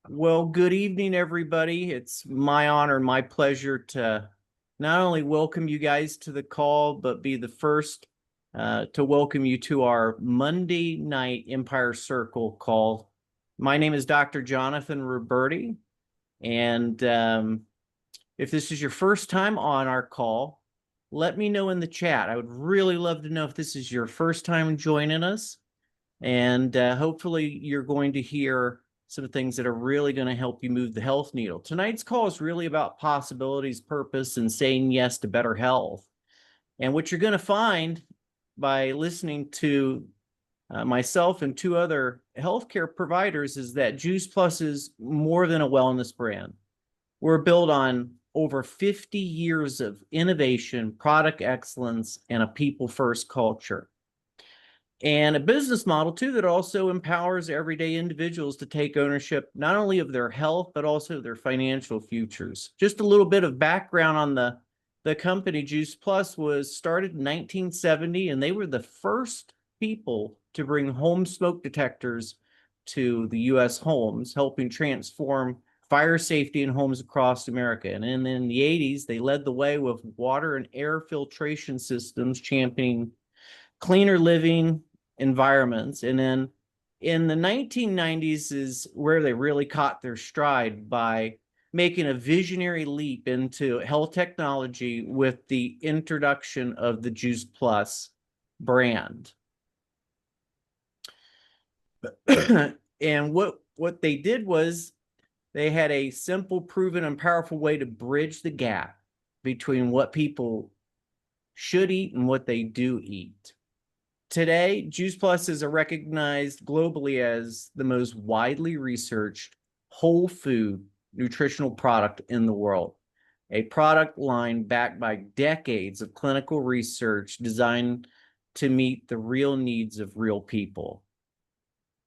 Well, good evening, everybody. It's my honor and my pleasure to not only welcome you guys to the call, but be the first to welcome you to our Monday night Empire Circle call. My name is Dr. Jonathan Roberti, and if this is your first time on our call, let me know in the chat. I would really love to know if this is your first time joining us, and hopefully you're going to hear some things that are really going to help you move the health needle. Tonight's call is really about possibilities, purpose, and saying yes to better health. And what you're going to find by listening to myself and two other healthcare providers is that Juice Plus is more than a wellness brand. We're built on over 50 years of innovation, product excellence, and a people-first culture. And a business model, too, that also empowers everyday individuals to take ownership not only of their health, but also their financial futures. Just a little bit of background on the company. Juice Plus was started in 1970, and they were the first people to bring home smoke detectors to the U.S. homes, helping transform fire safety in homes across America. And then in the 80s, they led the way with water and air filtration systems, championing cleaner living environments. And then in the 1990s is where they really caught their stride by making a visionary leap into health technology with the introduction of the Juice Plus brand. And what they did was they had a simple, proven, and powerful way to bridge the gap between what people should eat and what they do eat. Today, Juice Plus is recognized globally as the most widely researched whole food nutritional product in the world, a product line backed by decades of clinical research designed to meet the real needs of real people.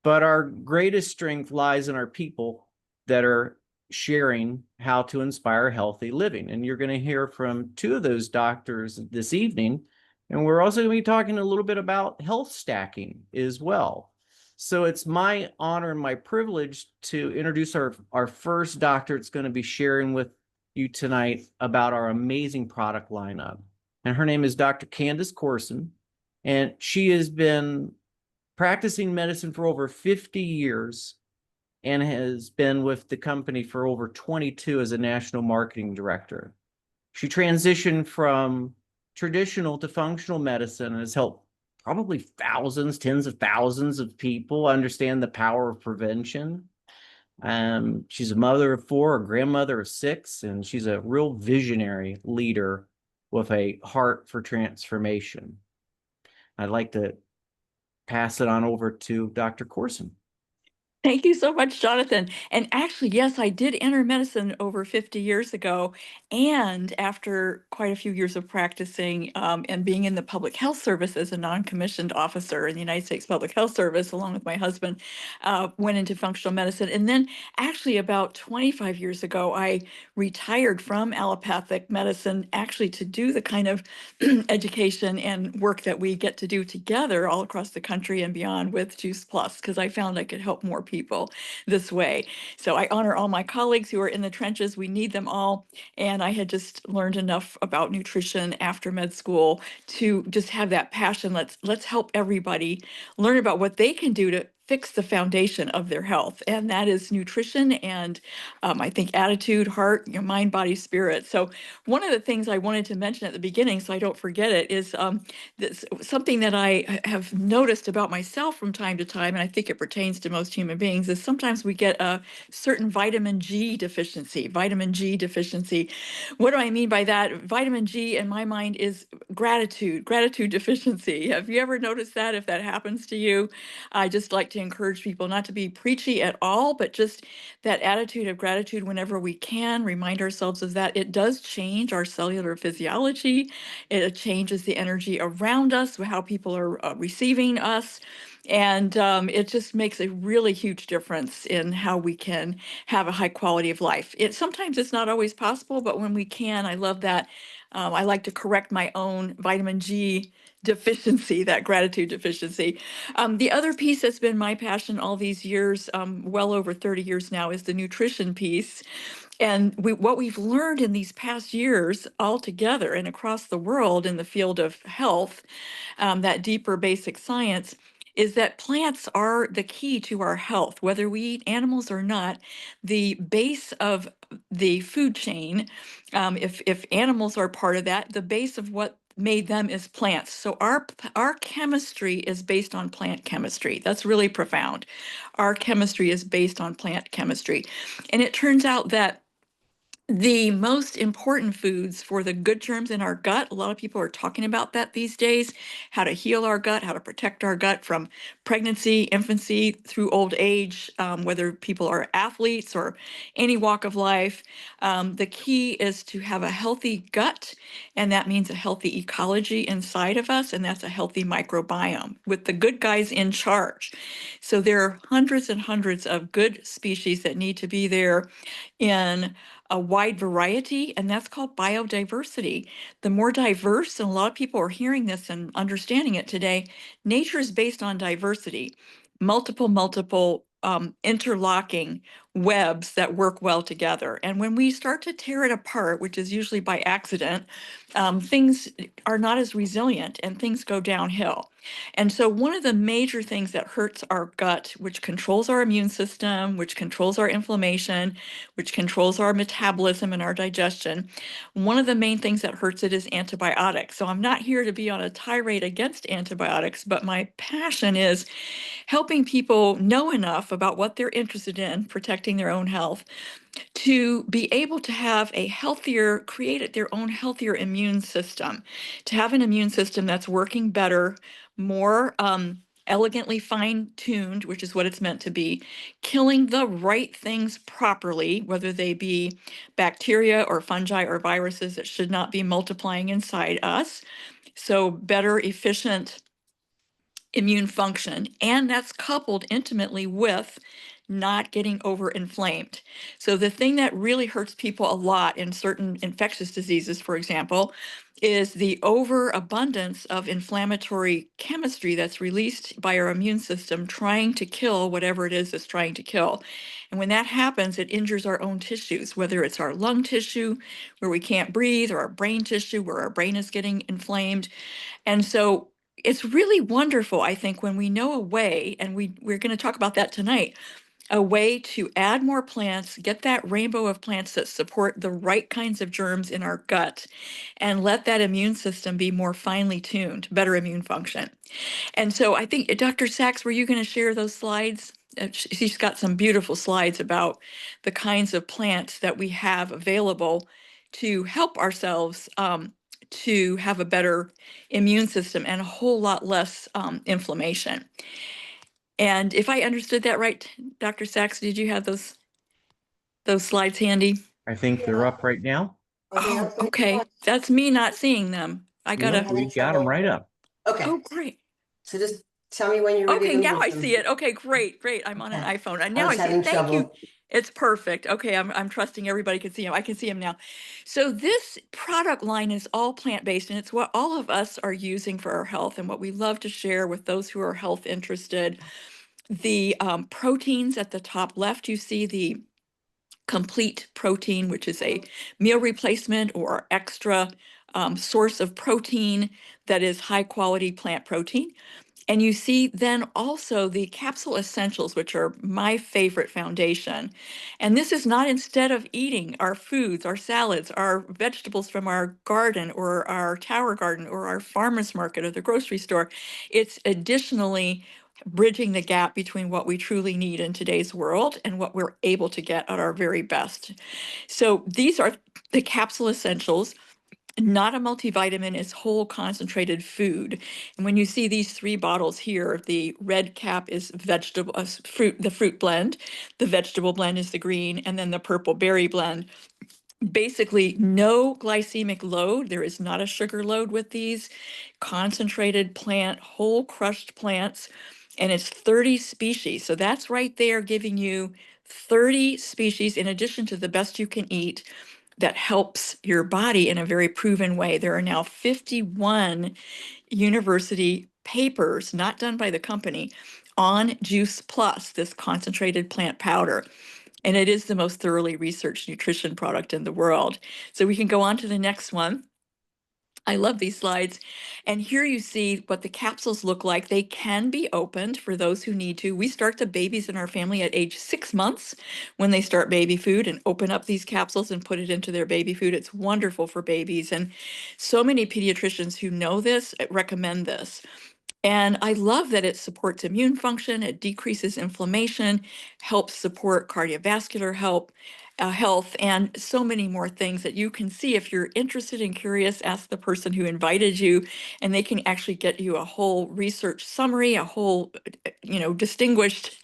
But our greatest strength lies in our people that are sharing how to inspire healthy living. And you're going to hear from two of those doctors this evening. And we're also going to be talking a little bit about health stacking as well. So it's my honor and my privilege to introduce our first doctor that's going to be sharing with you tonight about our amazing product lineup. And her name is Dr. Candace Corson. And she has been practicing medicine for over 50 years and has been with the company for over 22 as a national marketing director. She transitioned from traditional to functional medicine and has helped probably thousands, tens of thousands of people understand the power of prevention. She's a mother of four, a grandmother of six, and she's a real visionary leader with a heart for transformation. I'd like to pass it on over to Dr. Corson. Thank you so much, Jonathan. And actually, yes, I did enter medicine over 50 years ago. And after quite a few years of practicing and being in the public health service as a non-commissioned officer in the United States Public Health Service, along with my husband, went into functional medicine. And then actually about 25 years ago, I retired from allopathic medicine actually to do the kind of education and work that we get to do together all across the country and beyond with Juice Plus, because I found I could help more people this way. So I honor all my colleagues who are in the trenches. We need them all. And I had just learned enough about nutrition after med school to just have that passion. Let's help everybody learn about what they can do to fix the foundation of their health, and that is nutrition and I think attitude, heart, mind, body, spirit. So one of the things I wanted to mention at the beginning, so I don't forget it, is something that I have noticed about myself from time to time, and I think it pertains to most human beings, is sometimes we get a certain vitamin G deficiency. Vitamin G deficiency. What do I mean by that? Vitamin G, in my mind, is gratitude deficiency. Have you ever noticed that? If that happens to you, I just like to encourage people not to be preachy at all, but just that attitude of gratitude whenever we can, remind ourselves of that. It does change our cellular physiology. It changes the energy around us, how people are receiving us. And it just makes a really huge difference in how we can have a high quality of life. Sometimes it's not always possible, but when we can, I love that. I like to correct my own vitamin G deficiency, that gratitude deficiency. The other piece that's been my passion all these years, well over 30 years now, is the nutrition piece. And what we've learned in these past years all together and across the world in the field of health, that deeper basic science, is that plants are the key to our health. Whether we eat animals or not, the base of the food chain, if animals are part of that, the base of what made them is plants. So our chemistry is based on plant chemistry. That's really profound. Our chemistry is based on plant chemistry. And it turns out that the most important foods for the good germs in our gut, a lot of people are talking about that these days, how to heal our gut, how to protect our gut from pregnancy, infancy, through old age, whether people are athletes or any walk of life. The key is to have a healthy gut, and that means a healthy ecology inside of us, and that's a healthy microbiome with the good guys in charge. So there are hundreds and hundreds of good species that need to be there in a wide variety, and that's called biodiversity. The more diverse, and a lot of people are hearing this and understanding it today, nature is based on diversity, multiple interlocking webs that work well together. And when we start to tear it apart, which is usually by accident, things are not as resilient and things go downhill. And so one of the major things that hurts our gut, which controls our immune system, which controls our inflammation, which controls our metabolism and our digestion, one of the main things that hurts it is antibiotics. So I'm not here to be on a tirade against antibiotics, but my passion is helping people know enough about what they're interested in, protecting their own health, to be able to have a healthier, create their own healthier immune system, to have an immune system that's working better, more elegantly fine-tuned, which is what it's meant to be, killing the right things properly, whether they be bacteria or fungi or viruses that should not be multiplying inside us. So better, efficient immune function, and that's coupled intimately with not getting overinflamed. So the thing that really hurts people a lot in certain infectious diseases, for example, is the overabundance of inflammatory chemistry that's released by our immune system trying to kill whatever it is that's trying to kill. And when that happens, it injures our own tissues, whether it's our lung tissue where we can't breathe, or our brain tissue where our brain is getting inflamed. And so it's really wonderful, I think, when we know a way, and we're going to talk about that tonight, a way to add more plants, get that rainbow of plants that support the right kinds of germs in our gut, and let that immune system be more finely tuned, better immune function. And so I think, Dr. Sachs, were you going to share those slides? She's got some beautiful slides about the kinds of plants that we have available to help ourselves to have a better immune system and a whole lot less inflammation. And if I understood that right, Dr. Sachs, did you have those slides handy? I think they're up right now. Oh, okay. That's me not seeing them. I gotta. We got them right up. Okay, Oh, great. so just tell me when you're ready Okay, to now move I them. see it. Okay, great. I'm on an Okay. iPhone. And now was I see having it. Thank you. trouble. It's perfect. Okay, I'm trusting everybody can see him. I can see him now. So this product line is all plant-based, and it's what all of us are using for our health and what we love to share with those who are health interested. The proteins at the top left, you see the complete protein, which is a meal replacement or extra source of protein that is high quality plant protein. And you see then also the capsule essentials, which are my favorite foundation. And this is not instead of eating our foods, our salads, our vegetables from our garden or our tower garden or our farmer's market or the grocery store. It's additionally bridging the gap between what we truly need in today's world and what we're able to get at our very best. So these are the capsule essentials. Not a multivitamin, is whole concentrated food. And when you see these three bottles here, the red cap is vegetable fruit, the fruit blend, the vegetable blend is the green, and then the purple berry blend. Basically no glycemic load. There is not a sugar load with these concentrated plant, whole crushed plants, and it's 30 species. So that's right there giving you 30 species in addition to the best you can eat, that helps your body in a very proven way. There are now 51 university papers, not done by the company, on Juice Plus, this concentrated plant powder. And it is the most thoroughly researched nutrition product in the world. So we can go on to the next one. I love these slides. And here you see what the capsules look like. They can be opened for those who need to. We start the babies in our family at age 6 months when they start baby food and open up these capsules and put it into their baby food. It's wonderful for babies. And so many pediatricians who know this recommend this. And I love that it supports immune function, it decreases inflammation, helps support cardiovascular health, and so many more things that you can see. If you're interested and curious, ask the person who invited you, and they can actually get you a whole research summary, a whole, distinguished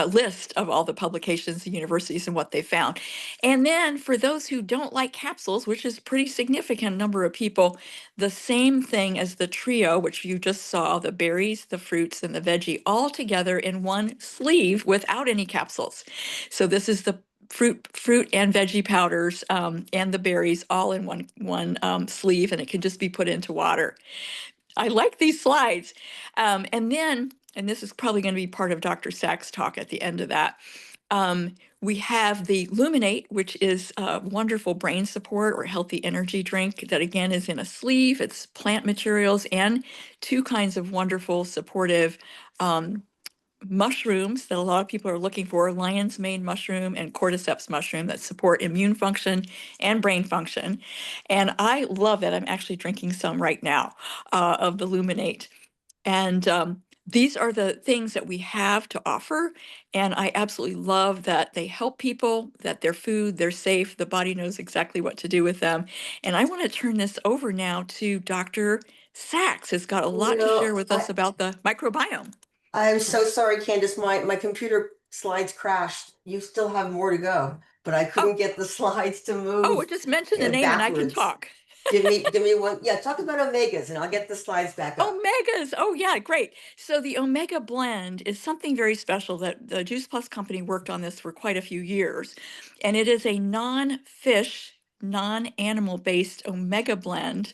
list of all the publications, the universities, and what they found. And then for those who don't like capsules, which is a pretty significant number of people, the same thing as the trio, which you just saw, the berries, the fruits, and the veggie, all together in one sleeve without any capsules. So this is the fruit and veggie powders and the berries all in one sleeve, and it can just be put into water. I like these slides. And this is probably going to be part of Dr. Sachs' talk at the end of that. We have the Luminate, which is a wonderful brain support or healthy energy drink that again is in a sleeve. It's plant materials and 2 kinds of wonderful supportive mushrooms that a lot of people are looking for, lion's mane mushroom and cordyceps mushroom, that support immune function and brain function. And I love that. I'm actually drinking some right now of the Luminate. And these are the things that we have to offer. And I absolutely love that they help people, that they're food, they're safe, the body knows exactly what to do with them. And I want to turn this over now to Dr. Sachs, who's got a lot to share with us about the microbiome. I'm so sorry, Candace, my computer slides crashed. You still have more to go, but I couldn't get the slides to move. Oh, just mention the name and I can talk. Give me one. Yeah, talk about omegas and I'll get the slides back up. Omegas. Oh, yeah, great. So the Omega blend is something very special that the Juice Plus company worked on this for quite a few years. And it is a non-fish, non-animal based Omega blend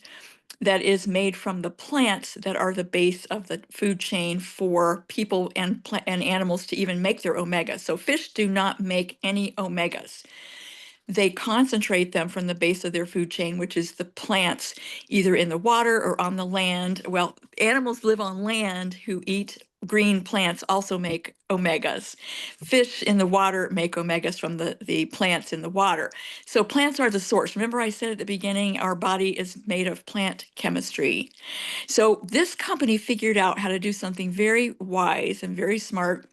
that is made from the plants that are the base of the food chain for people and animals to even make their omegas. So fish do not make any omegas. They concentrate them from the base of their food chain, which is the plants either in the water or on the land. Well, animals live on land who eat green plants also make omegas. Fish in the water make omegas from the plants in the water. So plants are the source. Remember I said at the beginning, our body is made of plant chemistry. So this company figured out how to do something very wise and very smart,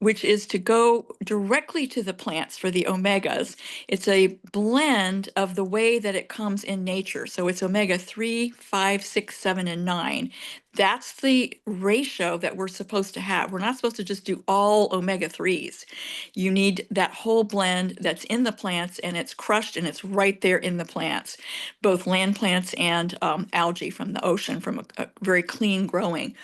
which is to go directly to the plants for the omegas. It's a blend of the way that it comes in nature. So it's omega 3, 5, 6, 7, and 9. That's the ratio that we're supposed to have. We're not supposed to just do all omega 3s. You need that whole blend that's in the plants, and it's crushed and it's right there in the plants, both land plants and algae from the ocean, from a very clean growing.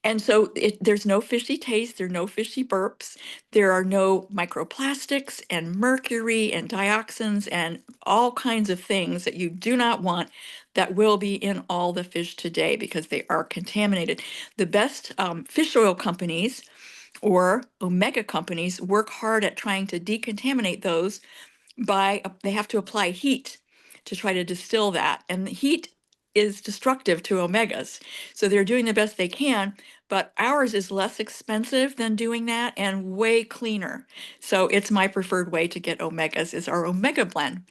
And so there's no fishy taste, there are no fishy burps, there are no microplastics and mercury and dioxins and all kinds of things that you do not want that will be in all the fish today because they are contaminated. The best fish oil companies or omega companies work hard at trying to decontaminate those they have to apply heat to try to distill that. And the heat is destructive to omegas. So they're doing the best they can, but ours is less expensive than doing that and way cleaner. So it's my preferred way to get omegas is our omega blend.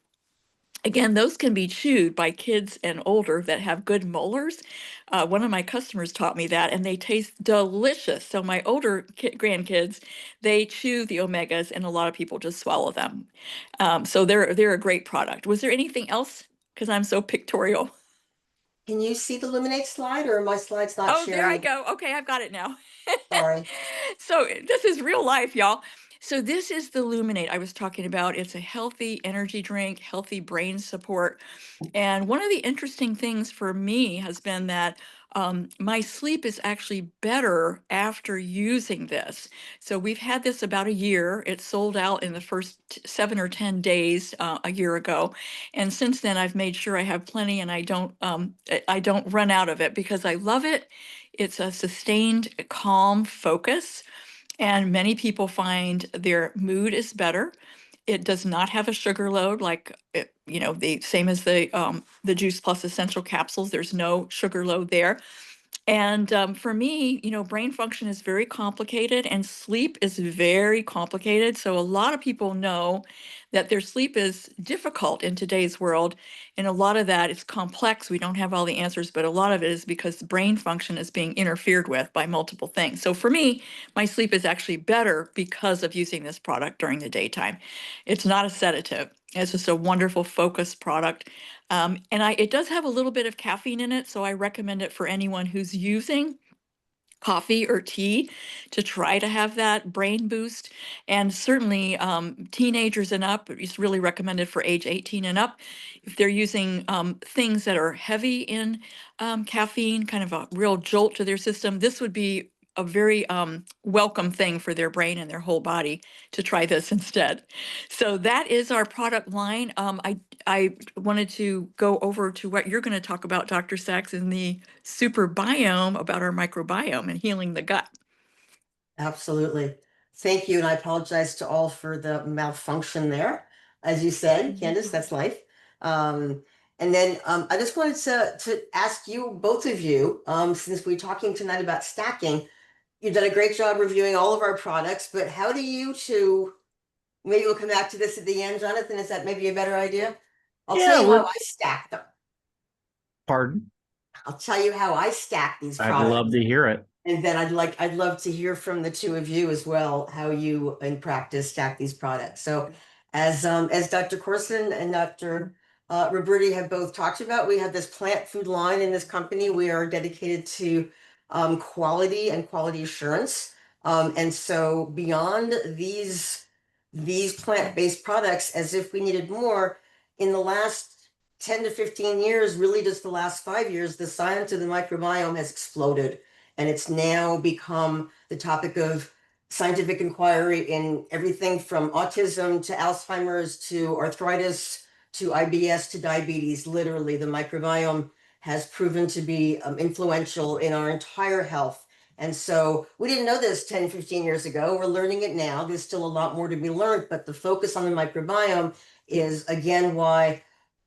Again, those can be chewed by kids and older that have good molars. One of my customers taught me that, and they taste delicious. So my older grandkids, they chew the omegas, and a lot of people just swallow them. So they're a great product. Was there anything else? Because I'm so pictorial. Can you see the Luminate slide or are my slides not Oh, sharing? there I go. Okay, I've got it now. Sorry. So this is real life, y'all. So this is the Luminate I was talking about. It's a healthy energy drink, healthy brain support. And one of the interesting things for me has been that my sleep is actually better after using this. So we've had this about a year. It sold out in the first 7 or 10 days a year ago, and since then I've made sure I have plenty, and I don't run out of it because I love it. It's a sustained, calm focus, and many people find their mood is better. It does not have a sugar load like the same as the Juice Plus Essential capsules. There's no sugar load there. And for me, brain function is very complicated and sleep is very complicated. So a lot of people know that their sleep is difficult in today's world. And a lot of that is complex. We don't have all the answers, but a lot of it is because brain function is being interfered with by multiple things. So for me, my sleep is actually better because of using this product during the daytime. It's not a sedative. It's just a wonderful focused product. It does have a little bit of caffeine in it, so I recommend it for anyone who's using coffee or tea to try to have that brain boost. And certainly teenagers and up, it's really recommended for age 18 and up. If they're using things that are heavy in caffeine, kind of a real jolt to their system, this would be a very welcome thing for their brain and their whole body to try this instead. So that is our product line. I wanted to go over to what you're going to talk about, Dr. Sachs, in the super biome, about our microbiome and healing the gut. Absolutely. Thank you. And I apologize to all for the malfunction there. As you said, Candace, that's life. And then I just wanted to ask you, both of you, since we're talking tonight about stacking, you've done a great job reviewing all of our products, but how do you two, maybe we'll come back to this at the end, Jonathan, is that maybe a better idea? I'll tell you how I stack them. Pardon? I'll tell you how I stack these I'd products. love to hear it. And then I'd love to hear from the two of you as well, how you in practice stack these products. So as Dr. Corson and Dr. Roberti have both talked about, we have this plant food line in this company. We are dedicated to quality and quality assurance. And so beyond these plant-based products, as if we needed more, in the last 10 to 15 years, really just the last 5 years, the science of the microbiome has exploded. And it's now become the topic of scientific inquiry in everything from autism to Alzheimer's to arthritis to IBS to diabetes. Literally, the microbiome has proven to be influential in our entire health. And so we didn't know this 10, 15 years ago. We're learning it now. There's still a lot more to be learned, but the focus on the microbiome is, again, why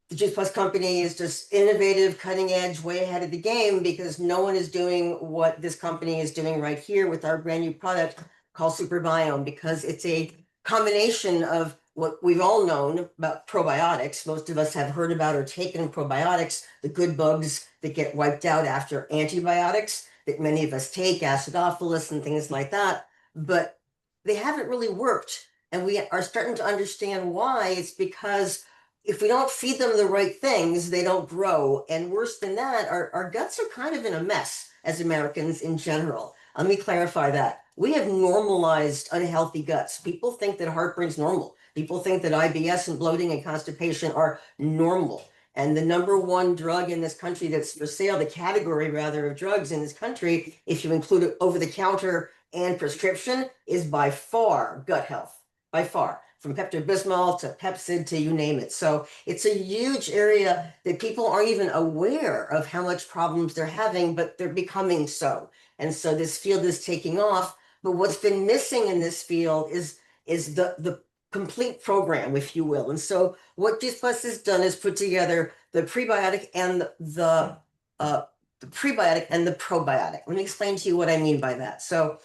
the Juice Plus company is just innovative, cutting edge, way ahead of the game, because no one is doing what this company is doing right here with our brand new product called Superbiome, because it's a combination of what we've all known about probiotics. Most of us have heard about or taken probiotics, the good bugs that get wiped out after antibiotics that many of us take, acidophilus and things like that, but they haven't really worked. And we are starting to understand why. It's because if we don't feed them the right things, they don't grow. And worse than that, our guts are kind of in a mess as Americans in general. Let me clarify that. We have normalized unhealthy guts. People think that heartburn's normal. People think that IBS and bloating and constipation are normal. And the number one drug in this country that's for sale, the category rather of drugs in this country, if you include it over the counter and prescription, is by far gut health, by far. From Pepto-Bismol to Pepcid to you name it. So it's a huge area that people aren't even aware of how much problems they're having, but they're becoming so. And so this field is taking off. But what's been missing in this field is the complete program, if you will. And so what Juice Plus has done is put together the prebiotic and the probiotic. Let me explain to you what I mean by that. So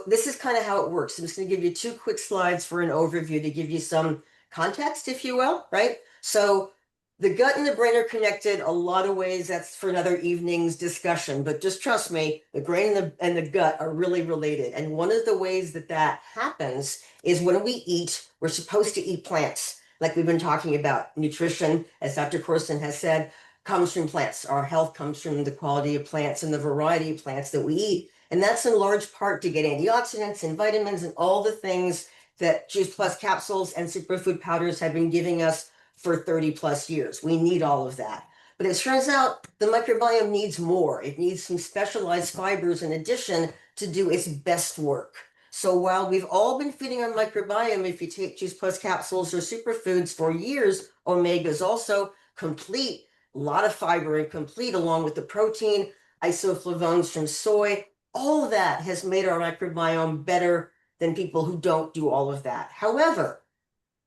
this is kind of how it works. I'm just going to give you 2 quick slides for an overview to give you some context, if you will, right? So the gut and the brain are connected a lot of ways. That's for another evening's discussion, but just trust me, the brain and the gut are really related. And one of the ways that happens is when we eat, we're supposed to eat plants, like we've been talking about. Nutrition, as Dr. Corson has said, comes from plants. Our health comes from the quality of plants and the variety of plants that we eat. And that's in large part to get antioxidants and vitamins and all the things that Juice Plus capsules and superfood powders have been giving us for 30 plus years. We need all of that. But it turns out the microbiome needs more. It needs some specialized fibers in addition to do its best work. So while we've all been feeding our microbiome, if you take Juice Plus capsules or superfoods for years, omegas also complete, a lot of fiber and complete, along with the protein, isoflavones from soy, all of that has made our microbiome better than people who don't do all of that. However,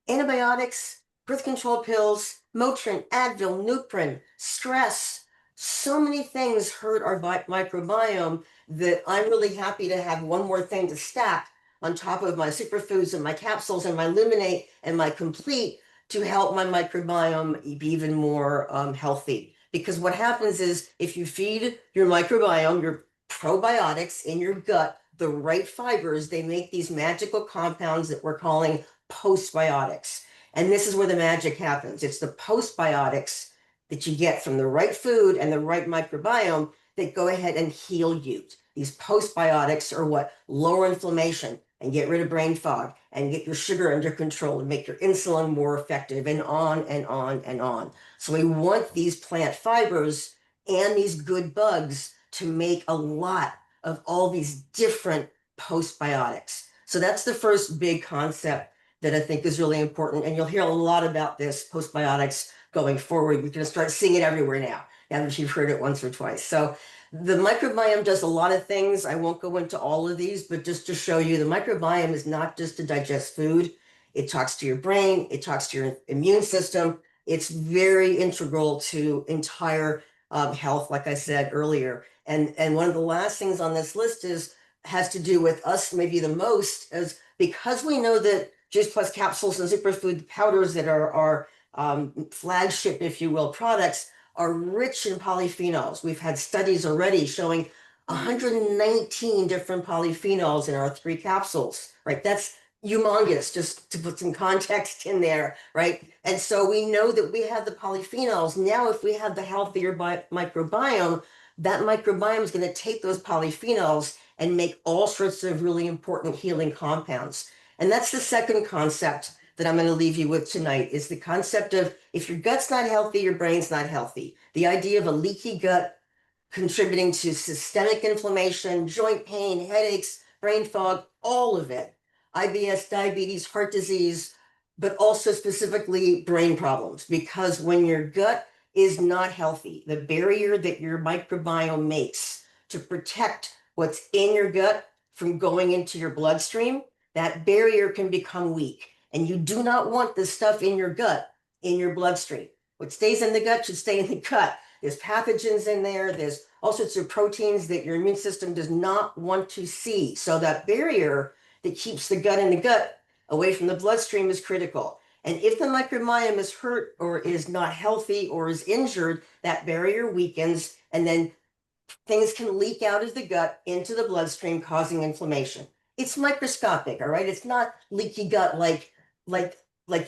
antibiotics, birth control pills, Motrin, Advil, Nuprin, stress, so many things hurt our microbiome that I'm really happy to have one more thing to stack on top of my superfoods and my capsules and my Luminate and my Complete to help my microbiome be even more healthy. Because what happens is if you feed your microbiome, your probiotics in your gut, the right fibers, they make these magical compounds that we're calling postbiotics. And this is where the magic happens. It's the postbiotics that you get from the right food and the right microbiome that go ahead and heal you. These postbiotics are what lower inflammation and get rid of brain fog and get your sugar under control and make your insulin more effective, and on and on and on. So we want these plant fibers and these good bugs to make a lot of all these different postbiotics. So that's the first big concept that I think is really important. And you'll hear a lot about this postbiotics going forward. You're going to start seeing it everywhere now that you've heard it once or twice. So the microbiome does a lot of things. I won't go into all of these, but just to show you, the microbiome is not just to digest food. It talks to your brain. It talks to your immune system. It's very integral to entire health, like I said earlier. And one of the last things on this list has to do with us maybe the most, is because we know that Juice Plus capsules and superfood powders that are our flagship, if you will, products are rich in polyphenols. We've had studies already showing 119 different polyphenols in our 3 capsules, right? That's humongous, just to put some context in there, right? And so we know that we have the polyphenols. Now, if we have the healthier microbiome, that microbiome is going to take those polyphenols and make all sorts of really important healing compounds. And that's the second concept that I'm going to leave you with tonight, is the concept of if your gut's not healthy, your brain's not healthy. The idea of a leaky gut contributing to systemic inflammation, joint pain, headaches, brain fog, all of it. IBS, diabetes, heart disease, but also specifically brain problems. Because when your gut is not healthy, the barrier that your microbiome makes to protect what's in your gut from going into your bloodstream, that barrier can become weak. And you do not want the stuff in your gut, in your bloodstream. What stays in the gut should stay in the gut. There's pathogens in there. There's all sorts of proteins that your immune system does not want to see. So that barrier that keeps the gut in the gut away from the bloodstream is critical. And if the microbiome is hurt or is not healthy or is injured, that barrier weakens, and then things can leak out of the gut into the bloodstream, causing inflammation. It's microscopic, all right? It's not leaky gut like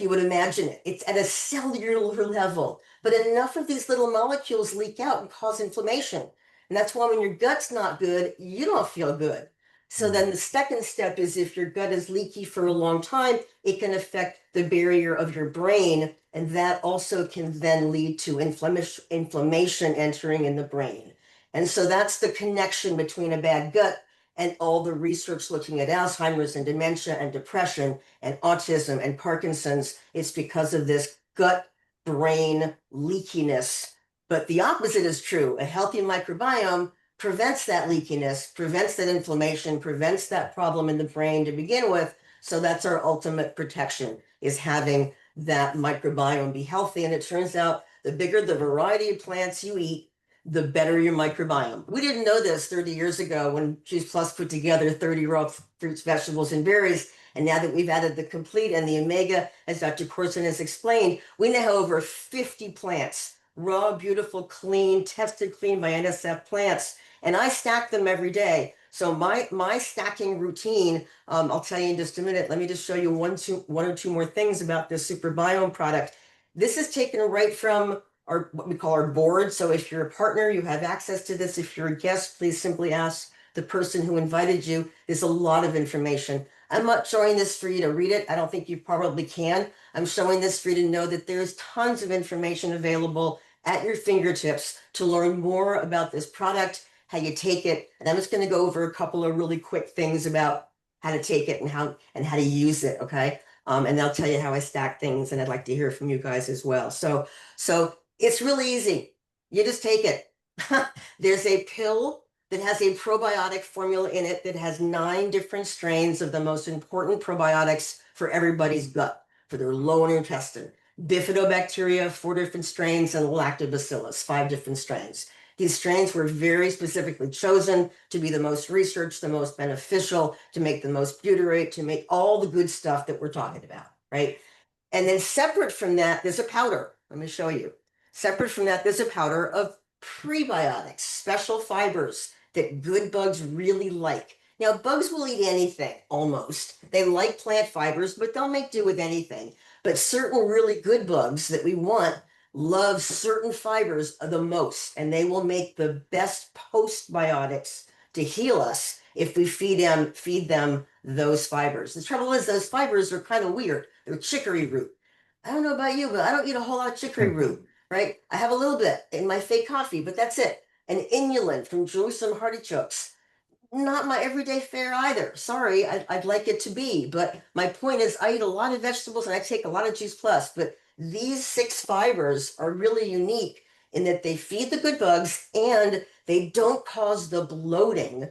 you would imagine it. It's at a cellular level, but enough of these little molecules leak out and cause inflammation. And that's why when your gut's not good, you don't feel good. So then the second step is, if your gut is leaky for a long time, it can affect the barrier of your brain. And that also can then lead to inflammation entering in the brain. And so that's the connection between a bad gut and all the research looking at Alzheimer's and dementia and depression and autism and Parkinson's. It's because of this gut-brain leakiness. But the opposite is true. A healthy microbiome prevents that leakiness, prevents that inflammation, prevents that problem in the brain to begin with. So that's our ultimate protection, is having that microbiome be healthy. And it turns out the bigger the variety of plants you eat, the better your microbiome. We didn't know this 30 years ago when Juice Plus put together 30 raw fruits, vegetables, and berries. And now that we've added the Complete and the Omega, as Dr. Korson has explained, we now have over 50 plants, raw, beautiful, clean, tested clean by NSF plants. And I stack them every day. So my stacking routine, I'll tell you in just a minute. Let me just show you one or two more things about this Superbiome product. This is taken right from what we call our board. So if you're a partner, you have access to this. If you're a guest, please simply ask the person who invited you. There's a lot of information. I'm not showing this for you to read it. I don't think you probably can. I'm showing this for you to know that there's tons of information available at your fingertips to learn more about this product, how you take it. And I'm just going to go over a couple of really quick things about how to take it and how to use it. Okay. And I'll tell you how I stack things, and I'd like to hear from you guys as well. So it's really easy. You just take it. There's a pill that has a probiotic formula in it that has 9 different strains of the most important probiotics for everybody's gut, for their lower intestine. Bifidobacteria, 4 different strains, and lactobacillus, 5 different strains. These strains were very specifically chosen to be the most researched, the most beneficial, to make the most butyrate, to make all the good stuff that we're talking about, right? And then separate from that, there's a powder. Let me show you. Separate from that, there's a powder of prebiotics, special fibers that good bugs really like. Now, bugs will eat anything, almost. They like plant fibers, but they'll make do with anything. But certain really good bugs that we want love certain fibers the most, and they will make the best postbiotics to heal us if we feed them those fibers. The trouble is those fibers are kind of weird. They're chicory root. I don't know about you, but I don't eat a whole lot of chicory root, right? I have a little bit in my fake coffee, but that's it. And inulin from Jerusalem artichokes. Not my everyday fare either. Sorry, I'd like it to be. But my point is I eat a lot of vegetables and I take a lot of Juice Plus. But these 6 fibers are really unique in that they feed the good bugs and they don't cause the bloating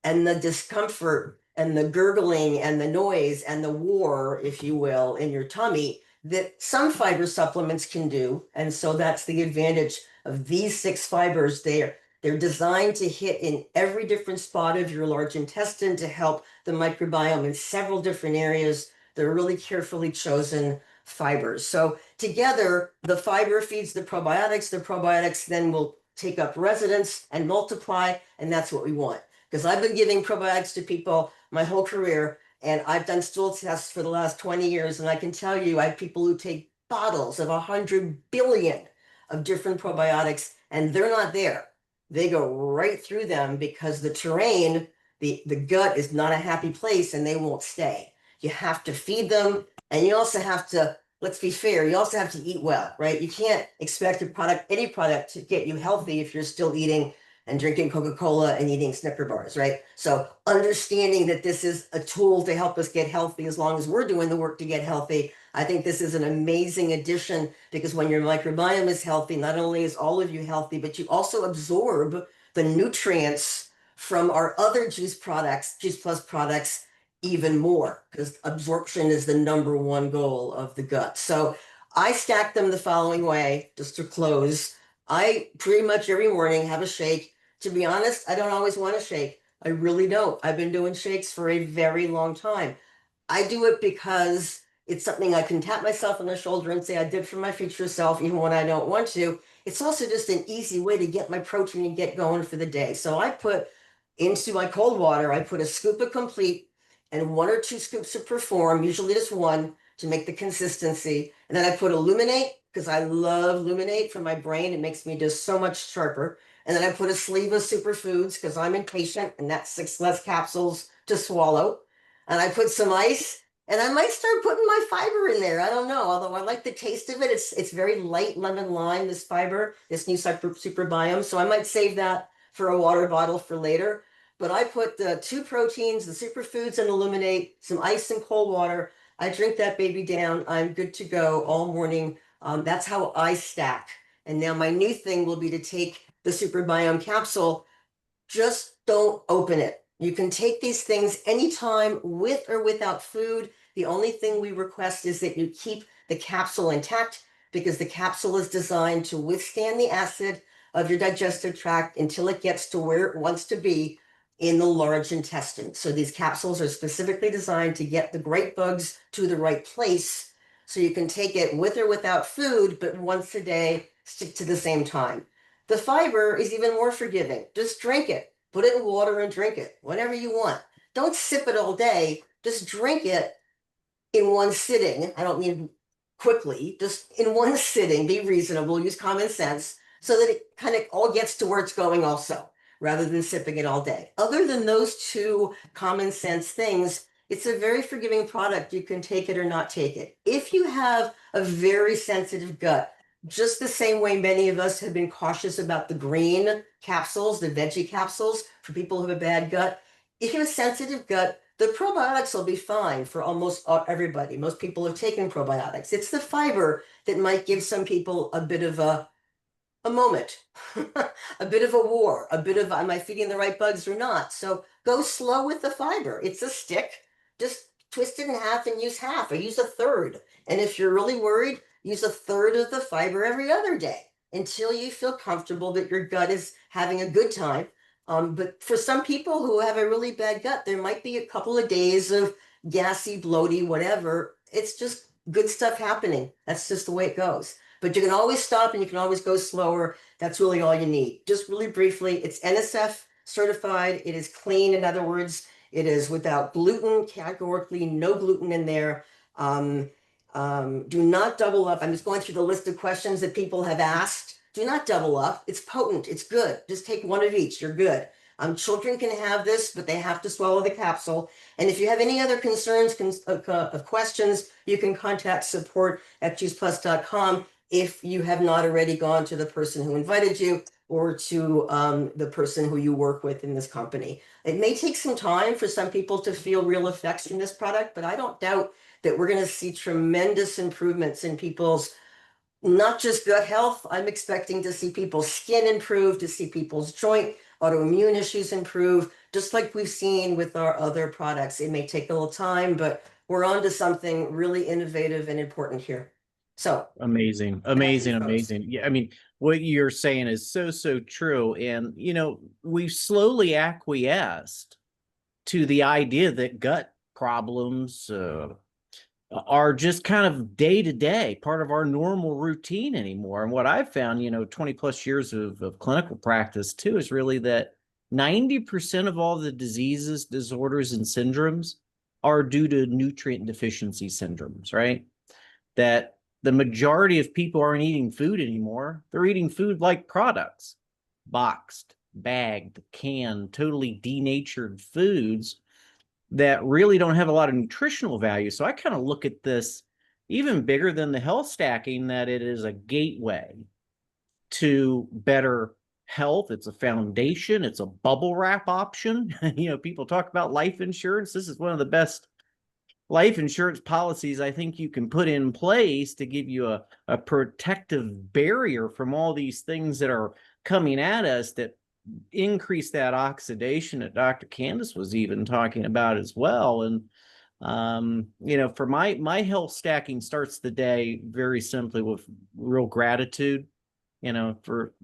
and the discomfort and the gurgling and the noise and the war, if you will, in your tummy that some fiber supplements can do. And so that's the advantage of these 6 fibers. They're designed to hit in every different spot of your large intestine to help the microbiome in several different areas. They're really carefully chosen fibers. So together, the fiber feeds the probiotics then will take up residence and multiply, and that's what we want. Because I've been giving probiotics to people my whole career, and I've done stool tests for the last 20 years, and I can tell you I have people who take bottles of 100 billion of different probiotics, and they're not there. They go right through them because the terrain, the gut is not a happy place, and they won't stay. You have to feed them, and you also have to, let's be fair, you also have to eat well, right? You can't expect any product to get you healthy if you're still eating and drinking Coca-Cola and eating Snicker bars, right? So understanding that this is a tool to help us get healthy as long as we're doing the work to get healthy, I think this is an amazing addition because when your microbiome is healthy, not only is all of you healthy, but you also absorb the nutrients from our other Juice Plus products even more, because absorption is the #1 goal of the gut. So I stack them the following way, just to close. I pretty much every morning have a shake. To be honest, I don't always want to shake. I really don't. I've been doing shakes for a very long time. I do it because it's something I can tap myself on the shoulder and say I did for my future self, even when I don't want to. It's also just an easy way to get my protein and get going for the day. So I put into my cold water, I put a scoop of Complete and 1 or 2 scoops of Perform, usually just 1 to make the consistency. And then I put Illuminate because I love Luminate for my brain. It makes me just so much sharper. And then I put a sleeve of superfoods because I'm impatient and that's 6 less capsules to swallow. And I put some ice and I might start putting my fiber in there. I don't know. Although I like the taste of it. It's very light lemon lime, this fiber, this new super biome. So I might save that for a water bottle for later. But I put the 2 proteins, the superfoods and Illuminate, some ice and cold water. I drink that baby down. I'm good to go all morning. That's how I stack. And now my new thing will be to take the Super Biome capsule. Just don't open it. You can take these things anytime with or without food. The only thing we request is that you keep the capsule intact because the capsule is designed to withstand the acid of your digestive tract until it gets to where it wants to be in the large intestine. So these capsules are specifically designed to get the great bugs to the right place. So you can take it with or without food, but once a day, stick to the same time. The fiber is even more forgiving. Just drink it. Put it in water and drink it whenever you want. Don't sip it all day. Just drink it in one sitting. I don't mean quickly, just in one sitting. Be reasonable, use common sense so that it kind of all gets to where it's going also, rather than sipping it all day. Other than those 2 common sense things, it's a very forgiving product. You can take it or not take it. If you have a very sensitive gut, just the same way many of us have been cautious about the green capsules, the veggie capsules for people who have a bad gut. If you have a sensitive gut, the probiotics will be fine for almost everybody. Most people have taken probiotics. It's the fiber that might give some people a bit of a moment, a bit of a war, a bit of, am I feeding the right bugs or not? So go slow with the fiber. It's a stick. Just twist it in half and use half or use a third. And if you're really worried, use a third of the fiber every other day until you feel comfortable that your gut is having a good time. But for some people who have a really bad gut, there might be a couple of days of gassy, bloaty, whatever. It's just good stuff happening. That's just the way it goes. But you can always stop and you can always go slower. That's really all you need. Just really briefly, it's NSF certified. It is clean. In other words, it is without gluten, categorically no gluten in there. Do not double up. I'm just going through the list of questions that people have asked. Do not double up. It's potent. It's good. Just take one of each. You're good. Children can have this, but they have to swallow the capsule. And if you have any other concerns, questions, you can contact support@juiceplus.com if you have not already gone to the person who invited you or to the person who you work with in this company. It may take some time for some people to feel real effects from this product, but I don't doubt that we're going to see tremendous improvements in people's not just gut health. I'm expecting to see people's skin improve, to see people's joint autoimmune issues improve, just like we've seen with our other products. It may take a little time, but we're on to something really innovative and important here. So Amazing, back to you amazing, folks. amazing. Yeah, I mean, what you're saying is so, so true. And, we've slowly acquiesced to the idea that gut problems are just kind of day to day, part of our normal routine anymore. And what I've found, 20 plus years of clinical practice too, is really that 90% of all the diseases, disorders, and syndromes are due to nutrient deficiency syndromes, right? That the majority of people aren't eating food anymore. They're eating food like products, boxed, bagged, canned, totally denatured foods that really don't have a lot of nutritional value. So I kind of look at this even bigger than the health stacking, that it is a gateway to better health. It's a foundation. It's a bubble wrap option. People talk about life insurance. This is one of the best life insurance policies I think you can put in place to give you a protective barrier from all these things that are coming at us that increase that oxidation that Dr. Candace was even talking about as well. And for my health stacking starts the day very simply with real gratitude, for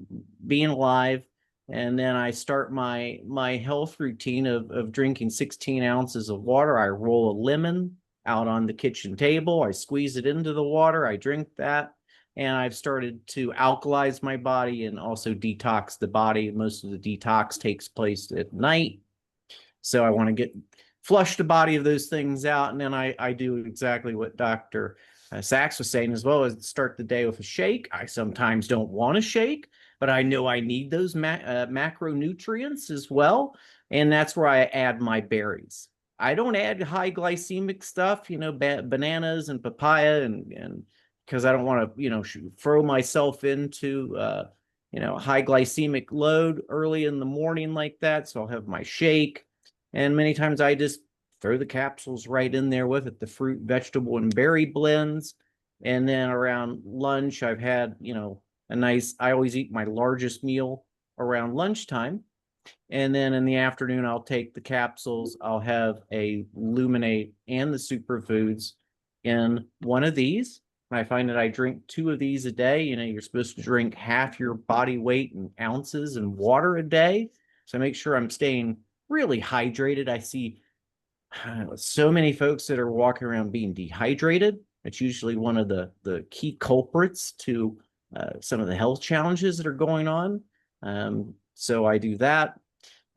being alive. And then I start my health routine of drinking 16 ounces of water. I roll a lemon out on the kitchen table. I squeeze it into the water. I drink that. And I've started to alkalize my body and also detox the body. Most of the detox takes place at night. So I want to flush the body of those things out. And then I do exactly what Dr. Sachs was saying as well, as start the day with a shake. I sometimes don't want to shake, but I know I need those macronutrients as well. And that's where I add my berries. I don't add high glycemic stuff, bananas and papaya, and because I don't want to, throw myself into, high glycemic load early in the morning like that. So I'll have my shake. And many times I just throw the capsules right in there with it, the fruit, vegetable, and berry blends. And then around lunch, I've had, I always eat my largest meal around lunchtime. And then in the afternoon, I'll take the capsules. I'll have a Luminate and the superfoods in one of these. I find that I drink 2 of these a day. You're supposed to drink half your body weight in ounces in water a day. So I make sure I'm staying really hydrated. I see so many folks that are walking around being dehydrated. It's usually one of the key culprits to some of the health challenges that are going on. So I do that.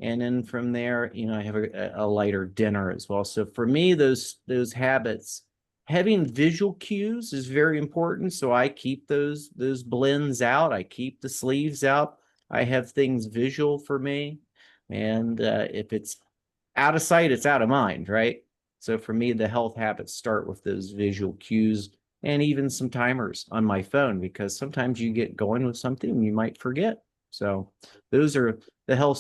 And then from there, I have a lighter dinner as well. So for me, those habits, having visual cues is very important. So I keep those blends out. I keep the sleeves out. I have things visual for me. And if it's out of sight, it's out of mind, right? So for me, the health habits start with those visual cues and even some timers on my phone, because sometimes you get going with something and you might forget. So those are the health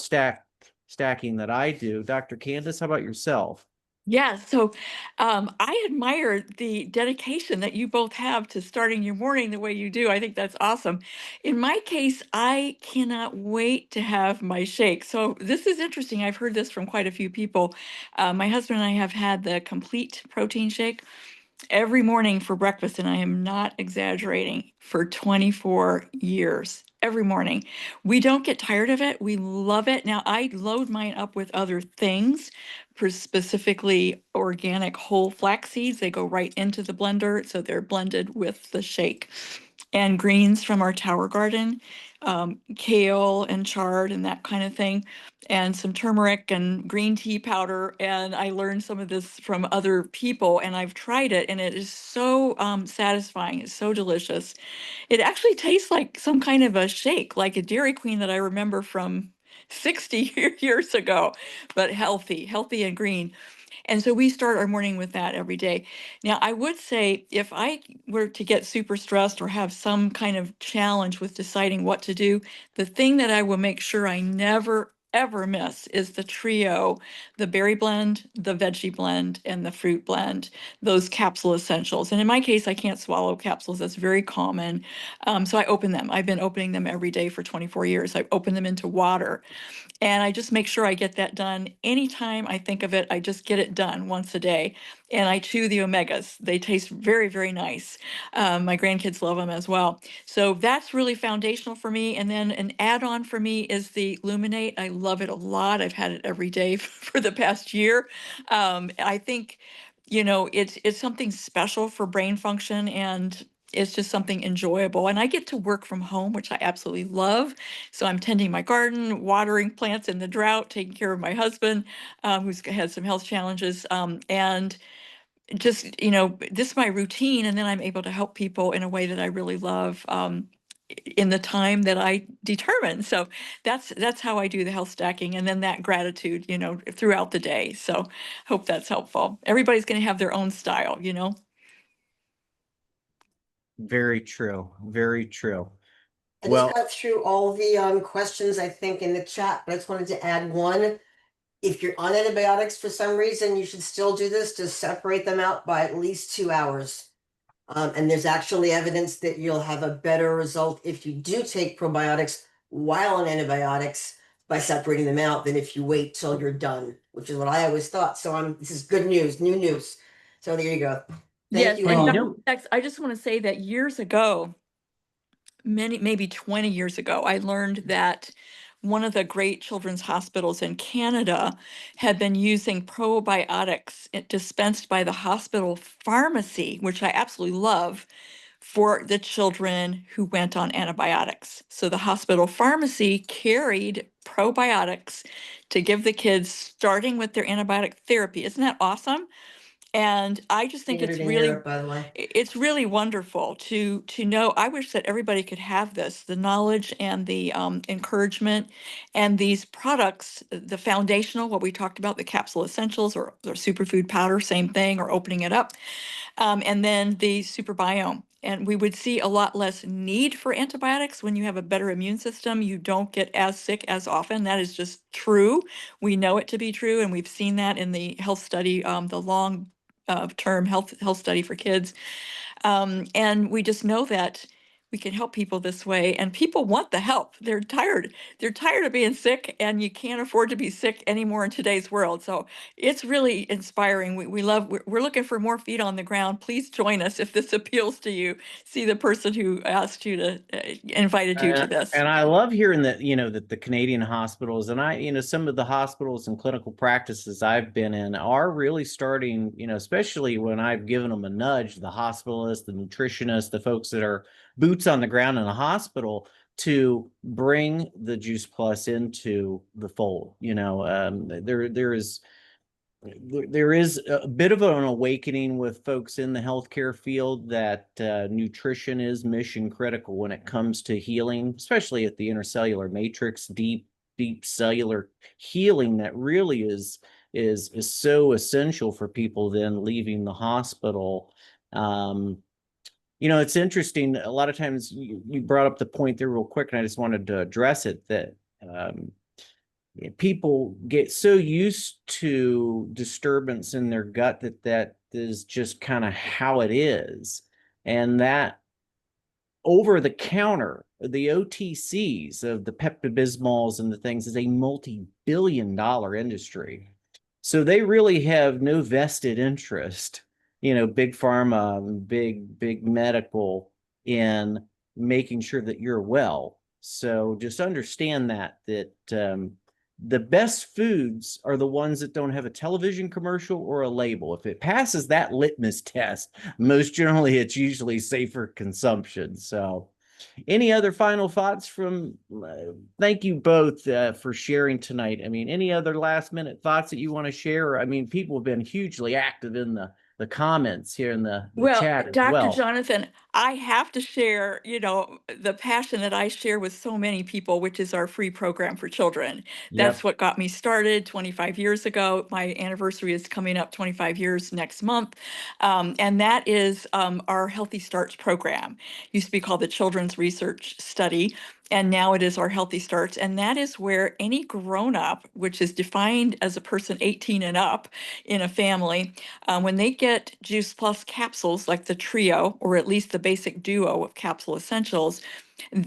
stacking that I do. Dr. Candace, how about yourself? Yeah, so I admire the dedication that you both have to starting your morning the way you do. I think that's awesome. In my case, I cannot wait to have my shake. So this is interesting. I've heard this from quite a few people. My husband and I have had the complete protein shake every morning for breakfast, and I am not exaggerating, for 24 years. Every morning. We don't get tired of it. We love it. Now, I load mine up with other things, for specifically organic whole flax seeds. They go right into the blender, so they're blended with the shake. And greens from our tower garden, kale and chard and that kind of thing, and some turmeric and green tea powder. And I learned some of this from other people, and I've tried it, and it is so satisfying. It's so delicious. It actually tastes like some kind of a shake, like a Dairy Queen that I remember from 60 years ago, but healthy and green. And so we start our morning with that every day. Now, I would say if I were to get super stressed or have some kind of challenge with deciding what to do, the thing that I will make sure I never ever miss is the trio, the berry blend, the veggie blend, and the fruit blend, those capsule essentials. And in my case, I can't swallow capsules. That's very common. So I open them. I've been opening them every day for 24 years. I open them into water. And I just make sure I get that done. Anytime I think of it, I just get it done once a day. And I chew the omegas. They taste very, very nice. My grandkids love them as well. So that's really foundational for me. And then an add-on for me is the Luminate. I love it a lot. I've had it every day for the past year. I think, it's something special for brain function, and it's just something enjoyable. And I get to work from home, which I absolutely love. So I'm tending my garden, watering plants in the drought, taking care of my husband, who's had some health challenges, and just, this is my routine. And then I'm able to help people in a way that I really love, in the time that I determine. So that's how I do the health stacking, and then that gratitude, throughout the day. So hope that's helpful. Everybody's going to have their own style. Very true. Very true. I just Well, got through all the questions, I think, in the chat, but I just wanted to add one. If you're on antibiotics for some reason, you should still do this to separate them out by at least 2 hours. And there's actually evidence that you'll have a better result if you do take probiotics while on antibiotics by separating them out than if you wait till you're done, which is what I always thought. So this is good news, new news. So there you go. Yes, Thank you and And all. Dr. Sachs, I just want to say that years ago, maybe 20 years ago, I learned that one of the great children's hospitals in Canada had been using probiotics dispensed by the hospital pharmacy, which I absolutely love, for the children who went on antibiotics. So the hospital pharmacy carried probiotics to give the kids starting with their antibiotic therapy. Isn't that awesome? And I just think Standard it's in really Europe, by the way. it's really wonderful to know. I wish that everybody could have this, the knowledge and the encouragement, and these products, the foundational, what we talked about, the capsule essentials or superfood powder, same thing, or opening it up, and then the superbiome. And we would see a lot less need for antibiotics when you have a better immune system. You don't get as sick as often. That is just true. We know it to be true, and we've seen that in the health study, the long term health study for kids. And we just know that we can help people this way, and people want the help. They're tired. They're tired of being sick, and you can't afford to be sick anymore in today's world. So it's really inspiring. We're looking for more feet on the ground. Please join us if this appeals to you. See the person who asked you to, invited you to this. and I love hearing that, that the Canadian hospitals and some of the hospitals and clinical practices I've been in are really starting, especially when I've given them a nudge, the hospitalists, the nutritionists, the folks that are boots on the ground in a hospital, to bring the Juice Plus into the fold. There is a bit of an awakening with folks in the healthcare field that nutrition is mission critical when it comes to healing, especially at the intercellular matrix, deep cellular healing that really is so essential for people then leaving the hospital. You know, it's interesting. A lot of times you brought up the point there real quick, and I just wanted to address it that people get so used to disturbance in their gut that that is just kind of how it is. And that over the counter, the OTCs of the Pepto-Bismols and the things is a multi-billion-dollar industry. So they really have no vested interest, you know, big pharma, big medical in making sure that you're well. So just understand that the best foods are the ones that don't have a television commercial or a label. If it passes that litmus test, most generally it's usually safer consumption. So any other final thoughts from, thank you both for sharing tonight. I mean, any other last minute thoughts that you want to share? I mean, people have been hugely active in the comments here in the Well, chat as Dr. well. Jonathan, I have to share, the passion that I share with so many people, which is our free program for children. That's Yep. what got me started 25 years ago. My anniversary is coming up 25 years next month. And that is our Healthy Starts program. Used to be called the Children's Research Study, and now it is our Healthy Starts. And that is where any grown-up, which is defined as a person 18 and up in a family, when they get Juice Plus capsules like the trio, or at least the basic duo of capsule essentials,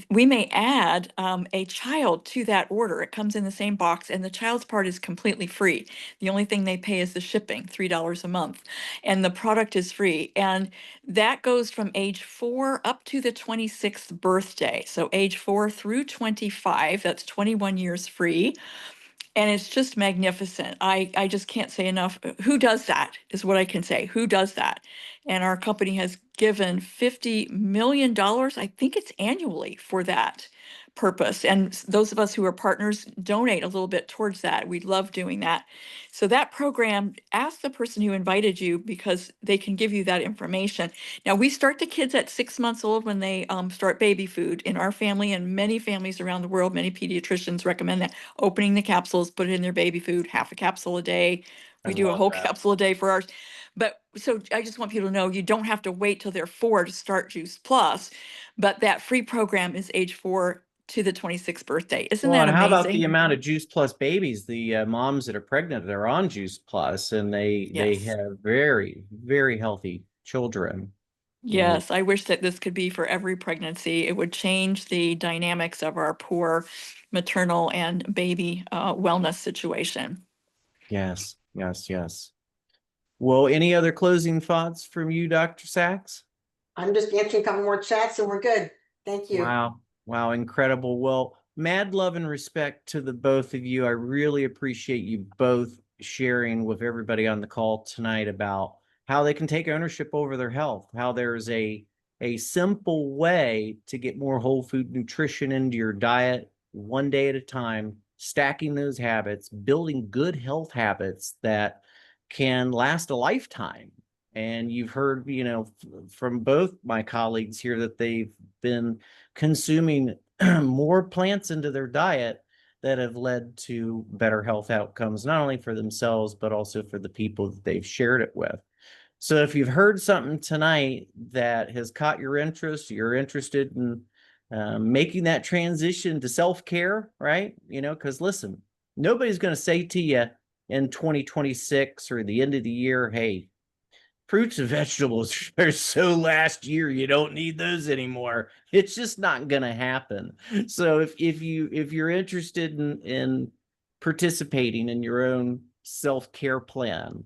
we may add a child to that order. It comes in the same box, and the child's part is completely free. The only thing they pay is the shipping, $3 a month, and the product is free. And that goes from age 4 up to the 26th birthday. So age 4 through 25, that's 21 years free. And it's just magnificent. I just can't say enough. Who does that is what I can say. Who does that? And our company has given $50 million, I think it's annually, for that purpose. And those of us who are partners donate a little bit towards that. We love doing that. So that program, ask the person who invited you, because they can give you that information. Now, we start the kids at 6 months old when they start baby food in our family, and many families around the world, many pediatricians recommend that, opening the capsules, put it in their baby food, half a capsule a day. I We do a love whole that. capsule a day for ours. But so I just want people to know, you don't have to wait till they're 4 to start Juice Plus, but that free program is age 4 to the 26th birthday. Isn't Well, that and how about the amazing? amount of Juice Plus babies, the moms that are pregnant, they're on Juice Plus, and they Yes. have very healthy children. You know, Yes, I wish that this could be for every pregnancy. It would change the dynamics of our poor maternal and baby wellness situation. yes. Well, any other closing thoughts from you, Dr. Sachs? I'm just answering a couple more chats and we're good. Thank you. Wow, incredible. Well, mad love and respect to the both of you. I really appreciate you both sharing with everybody on the call tonight about how they can take ownership over their health, how there's a simple way to get more whole food nutrition into your diet one day at a time, stacking those habits, building good health habits that can last a lifetime. And you've heard, you know, from both my colleagues here that they've been consuming more plants into their diet that have led to better health outcomes, not only for themselves, but also for the people that they've shared it with. So if you've heard something tonight that has caught your interest, you're interested in making that transition to self-care, right? You know, because listen, nobody's going to say to you in 2026 or the end of the year, hey, fruits and vegetables are so last year, you don't need those anymore. It's just not going to happen. So if you're interested in participating in your own self-care plan,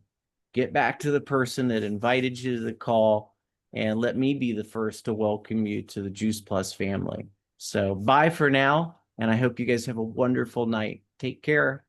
get back to the person that invited you to the call, and let me be the first to welcome you to the Juice Plus family. So bye for now, and I hope you guys have a wonderful night. Take care.